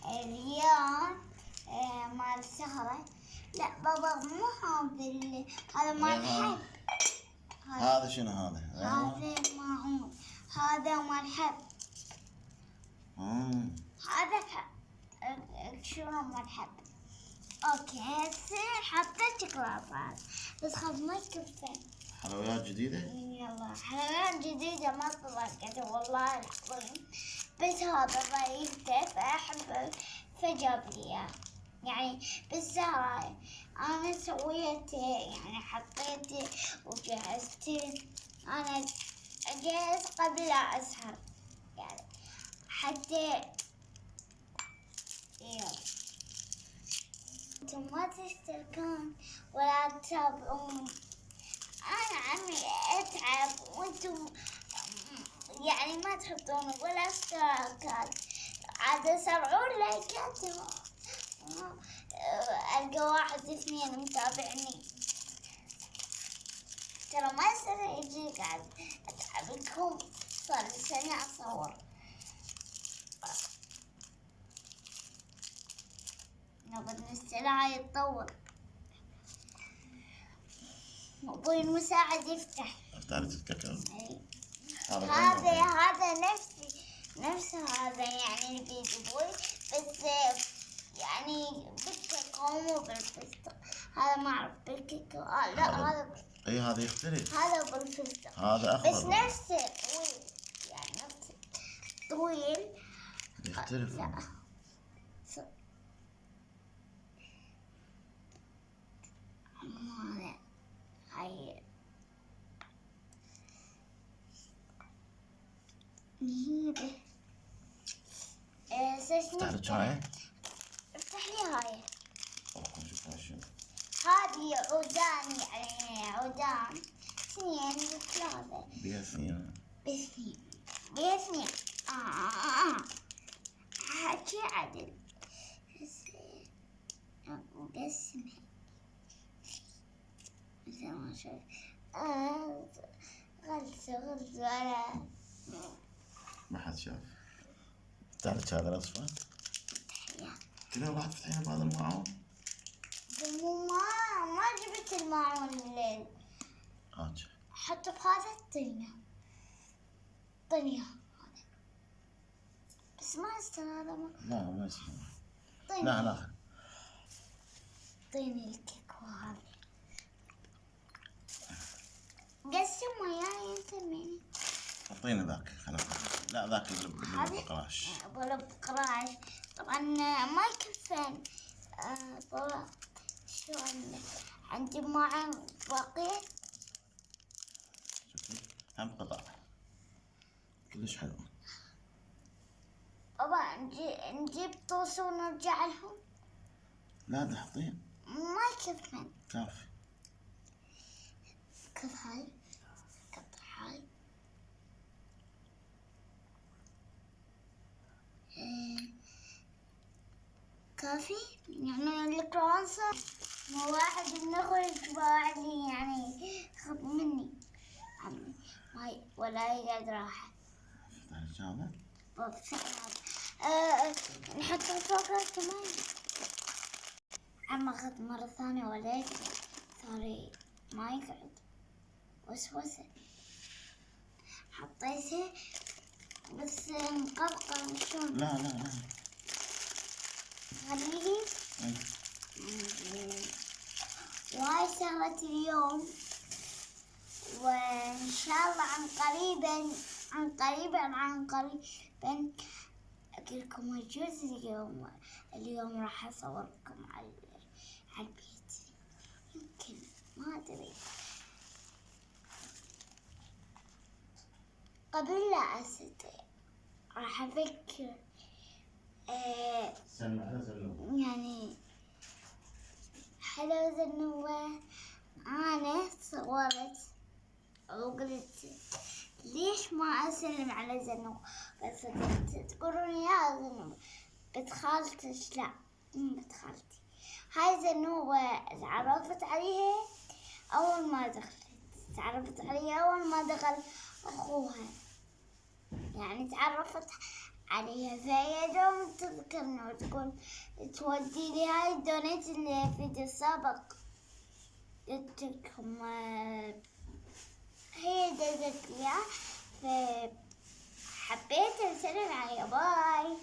اليوم مال سهرة. لا بابا مو هذا مال حب. هذا شنو هذا؟ هذا ماعون، هذا مال حب. هذا شنو مال حب. اوكي هسه حطيت شوكولاتة بس خلاص ما يكفي. حلويات جديدة؟ يلا حلويات جديدة ما طلعت والله العظيم، بس هذا ضيفته فأحبه فجاب لي إياه. يعني بس هاي أنا سويته، يعني حطيته وجهزته. أنا أجهز قبل لا أسهر يعني حتى يلا. انتم ما تشتركون ولا تتابعون. أنا عمي أتعب وأنتم يعني ما تحطون ولا اشتراكات، عاد يسرعون لايكات. ألقى 1 2 متابعني، ترى ما يصير يجي قاعد أتعبكم. صار لي سنة أصور. نبغى السلعة يتطور. أبوي المساعد يفتح. تعرف تتكلم؟ هذا نفس هذا يعني البيت أبوي، بس يعني بالكيكة مو بالفستق. هذا ما أعرف بالكيكة. لا هذا اي هذا يختلف. هذا بالفستق. هذا أخضر بس نفسه طويل، يعني نفسه طويل يختلف. لا هاي نهيبة. افتح لك هاي. افتح لي هاي. نشوف هاي شنو. هذه عودان، يعني عودان 2 3 بيها 2. بيها 2. حكي عدل نقسمها مثل ما شايف. غلس ولا ما حد شاف. افتح لك هذا الأصفر. كذا راح تفتحينه بهذا الماعون. ما جبت الماعون الليل. حطه بهذا الطنية هذا. بس ما يصير هذا. لا ما يصير. لا طيني الكيك وهذا قسم وياي انت مني. اعطيني ذاك. لا ذاك بالبقراش. بالبقراش طبعا ما يكفين. بابا شلون عندي معن باقي. شوفي هم قطع كلش حلو. بابا نجيب طوس ونرجع لهم. لا تحطين ما يكفين. كافي. كيف هاي قطع هاي. كافي يعني الكراسة. مو واحد بنخرج واحد يعني خذ مني عمي ماي ولا يقعد راحة. افتح هذا. نحط الفوق كمان. عم أخذ مرة ثانية ولا يقعد. صار ما يقعد. وسوسة حطيته بس مقرقر شلون. لا خليه. وهاي سهرة اليوم، وإن شاء الله عن قريبا أقول لكم الجزء اليوم راح أصور لكم على البيت. يمكن ما أدري. قبل لا أستطيع راح أفكر يعني حلو زنوة. أنا صورت وقلت ليش ما أسلم على زنوة، بس تقولون يا زنوة بنت خالتك. لا مو بنت خالتي. هاي زنوة تعرفت عليها أول ما دخل أخوها. يعني تعرفت عليها فايدة تذكرنا وتقول تودي لي هاي الدونيت اللي في الفيديو السابق قلتلكم هي دزت لي فحبيت أرسلها معايا. باي.